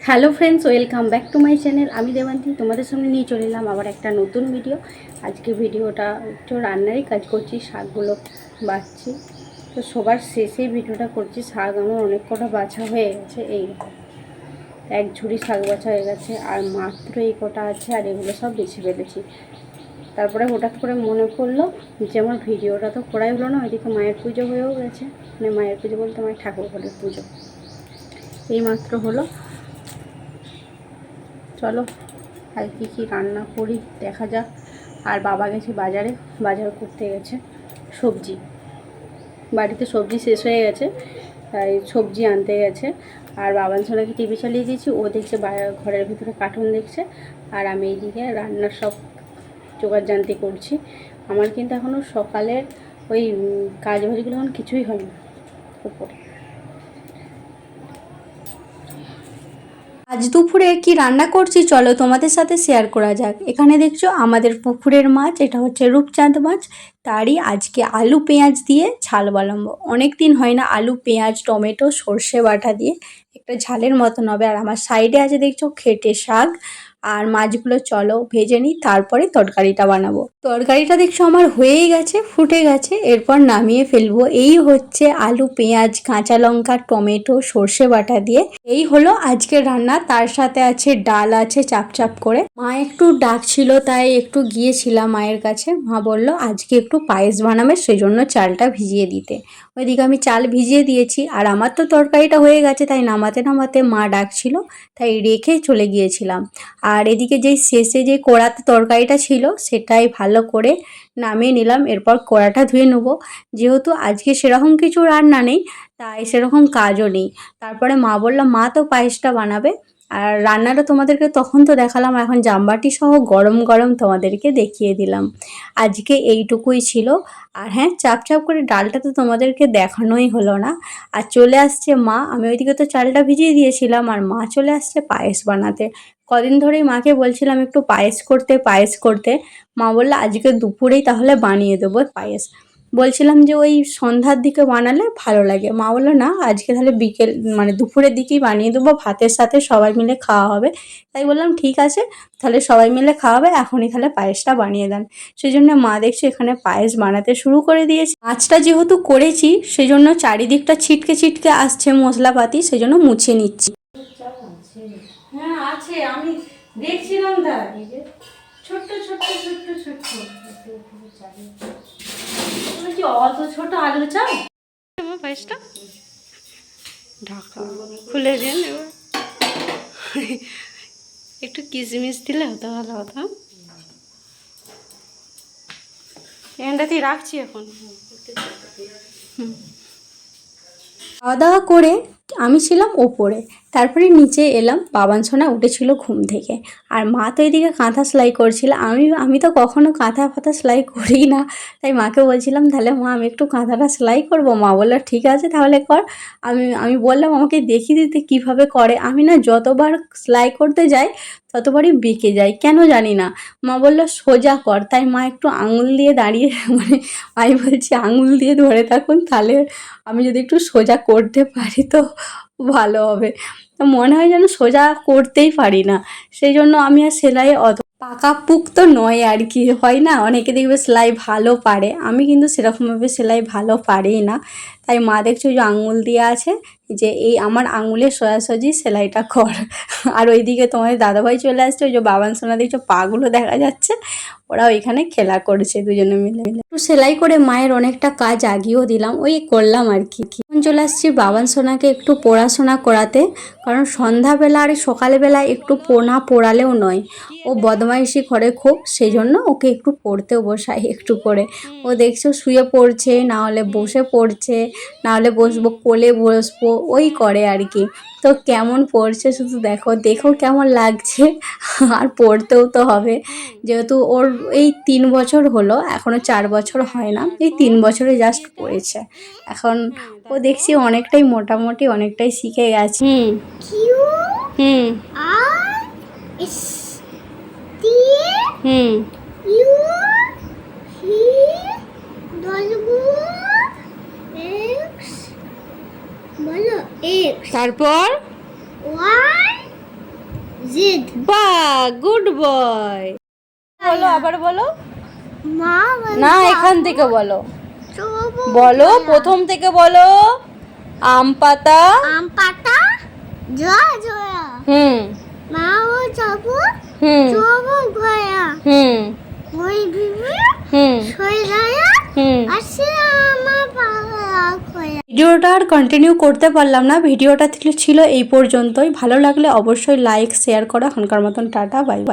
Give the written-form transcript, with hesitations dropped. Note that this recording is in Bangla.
Hello friends, welcome back to my channel. আমি দেবান্তি তোমাদের সামনে নিয়ে চলে এলাম আবার একটা নতুন ভিডিও। আজকে ভিডিওটা একটু রান্নারই কাজ করছি, শাকগুলো বাছছি। তো সবার শেষে ভিডিওটা করছি। শাক আমার অনেক কটা বাছা হয়ে গেছে, এই এক ঝুড়ি শাক বাছা হয়ে গেছে, আর মাত্র এই কটা আছে, আর এগুলো সব বেছে ফেলেছি। তারপরে হঠাৎ করে মনে পড়লো যে আমার ভিডিওটা তো করাই হলো না, ওইদিকে মায়ের পুজো হয়েও গেছে। মানে মায়ের পুজো বলতে আমার ঠাকুর ঘরের পুজো এই মাত্র হলো। চলো আর কী রান্না করি দেখা যাক। আর বাবা গেছে বাজারে, বাজার করতে গেছে সবজি। বাড়িতে সবজি শেষ হয়ে গেছে, তাই সবজি আনতে গেছে। আর বাবান সোনাকে টিভি চালিয়ে দিয়েছি, ও দেখছে ঘরের ভিতরে কার্টুন দেখছে, আর আমি এইদিকে রান্নার সব জোগাড় জানতে করছি। আমার কিন্তু এখনও সকালের ওই কাজ বাজগুলো এখন কিছুই হয়নি উপরে। আজ দুপুরে কি রান্না করছি চলো তোমাদের সাথে শেয়ার করা যাক। এখানে দেখছো আমাদের পুকুরের মাছ, এটা হচ্ছে রূপচাঁদ মাছ। তারই আজকে আলু পেঁয়াজ দিয়ে ঝাল বানাবো। অনেক দিন হয় না আলু পেঁয়াজ টমেটো সর্ষে বাটা দিয়ে একটা ঝালের মতন হবে। আর আমার সাইডে আছে দেখছো খেটে শাক। আর মাছগুলো চলো ভেজে নিই, তারপরে তরকারিটা বানাবো। তরকারিটা দেখছো আমার হয়েই গেছে, ফুটে গেছে, এরপর নামিয়ে ফেলবো। এই হচ্ছে আলু পেঁয়াজ কাঁচা লঙ্কা টমেটো সর্ষে বাটা দিয়ে এই হলো আজকের রান্না। তার সাথে আছে ডাল আছে চাপ চাপ করে। মা একটু ডাকছিল তাই একটু গিয়েছিলাম মায়ের কাছে। মা বললো আজকে একটু পায়েস বানাবে, সেজন্য চালটা ভিজিয়ে দিতে। ওইদিকে আমি চাল ভিজিয়ে দিয়েছি, আর আমার তো তরকারিটা হয়ে গেছে, তাই নামাতে নামাতে মা ডাকছিল, তাই রেখে চলে গিয়েছিলাম। আর এদিকে যেই শেষে যে কড়াতে তরকারিটা ছিল সেটাই ভালো করে নামিয়ে নিলাম। এরপর কড়াটা ধুয়ে নেবো, যেহেতু আজকে সেরকম কিছু রান্না নেই তাই সেরকম কাজও নেই। তারপরে মা বলল মা তো পায়েসটা বানাবে। আর রান্নাটা তোমাদেরকে তখন তো দেখালাম, এখন জামবাটি সহ গরম গরম তোমাদেরকে দেখিয়ে দিলাম। আজকে এইটুকুই ছিল। আর হ্যাঁ, চাপ চাপ করে ডালটা তো তোমাদেরকে দেখানোই হলো না। আর চলে আসছে মা, আমি ওইদিকে তো চালটা ভিজিয়ে দিয়েছিলাম, আর মা চলে আসছে পায়েস বানাতে। কদিন ধরেই মাকে বলছিলাম একটু পায়েস করতে। মা বললো আজকে দুপুরেই তাহলে বানিয়ে দেবো পায়েস। বলছিলাম যে ওই সন্ধ্যার দিকে বানালে ভালো লাগে। মা বললো না আজকে তাহলে বিকেল মানে দুপুরের দিকেই বানিয়ে দেবো, ভাতের সাথে সবাই মিলে খাওয়া হবে। তাই বললাম ঠিক আছে, তাহলে সবাই মিলে খাওয়া হবে, এখনই তাহলে পায়েসটা বানিয়ে দেন। সেই জন্য মা দেখছি এখানে পায়েস বানাতে শুরু করে দিয়েছে। মাছটা যেহেতু করেছি সেই জন্য চারিদিকটা ছিটকে ছিটকে আসছে মশলাপাতি, সেই জন্য মুছে নিচ্ছি। হ্যাঁ আছে, আমি দেখছিলাম। তার ছোট্ট ছোট্ট ছোট্ট ছোট্ট কি অত ছোট আলু চাল। আমার পায়েসটা ঢাকা খুলে দিন, এবার একটু কিশমিশ দিলে হতো, ভালো হতো। এখানটাতেই রাখছি এখন। খাওয়া দাওয়া করে আমি ছিলাম ওপরে, তারপরে নিচে এলাম। বাবান সোনা উঠেছিল ঘুম থেকে, আর মা তো এদিকে কাঁথা সেলাই করছিল। আমি তো কখনো কাঁথা ফাথা সেলাই করি না, তাই মাকে বলছিলাম তাহলে মা আমি একটু কাঁথাটা সেলাই করবো। মা বললো ঠিক আছে তাহলে কর। আমি বললাম আমাকে দেখিয়ে দিতে কিভাবে করে। আমি না যতবার সেলাই করতে যাই ততবারই বেঁকে যাই, কেন জানি না। মা বললো সোজা কর, তাই মা একটু আঙুল দিয়ে দাঁড়িয়ে মানে আমি বলছি আঙুল দিয়ে ধরে থাকুন, তাহলে আমি যদি একটু সোজা করতে পারি তো ভালো হবে। তো মনে হয় যেন সোজা করতেই পারি না, সেই জন্য আমি আর সেলাই অত পাকাপোক্ত নয় আর কি। হয় না অনেকে দেখবে সেলাই ভালো পারে, আমি কিন্তু সেরকমভাবে সেলাই ভালো পারি না। তাই মা দেখছো যে আঙুল দিয়ে আছে, যে এই আমার আঙুলের সোজাসুজি সেলাইটা কর। আর ওইদিকে তোমাদের দাদাভাই চলে আসছে, ওই যে বাবান সোনা দেখছো পাগুলো দেখা যাচ্ছে, ওরা ওইখানে খেলা করছে দুজনে মিলে মিলে। একটু সেলাই করে মায়ের অনেকটা কাজ আগিয়েও দিলাম, ওই করলাম আর কি। এখন চলে আসছি বাবান সোনাকে একটু পড়াশোনা করাতে, কারণ সন্ধ্যাবেলা আর সকালবেলা একটু না পড়ালেও নয়, ও বদমাইশি করে খুব, সেই জন্য ওকে একটু পড়তেও বসাই একটু করে। ও দেখছো শুয়ে পড়ছে, না হলে বসে পড়ছে, না হলে বসবো কোলে বসবো, ওই করে আর কি। তো কেমন পড়ছে শুধু দেখো দেখো কেমন লাগছে। আর পড়তেও তো হবে, যেহেতু ওর এই 3 বছর হলো, এখনও 4 বছর হয় না, এই 3 বছরে জাস্ট পড়েছে এখন। ও দেখছি অনেকটাই মোটামুটি অনেকটাই শিখে গেছে। হুম হুম তারপর জিদ বাহ, গুড বয়। বলো, আবার বলো। মা না, এখান থেকে বলো। চবু বলো, প্রথম থেকে বলো। আম পাতা। আম পাতা জয়া জয়া হুম মা ও যাবো হুম চবু গয়া হুম ওই বিবি হুম সই গায়া হুম। আসে আমার পাগলা খয়া। ভিডিওটা আর কন্টিনিউ করতে পারলাম না, ভিডিওটা ছিল এই পর্যন্তই। ভালো লাগলে অবশ্যই লাইক শেয়ার করো। এখনকার মতন টাটা, বাই বাই।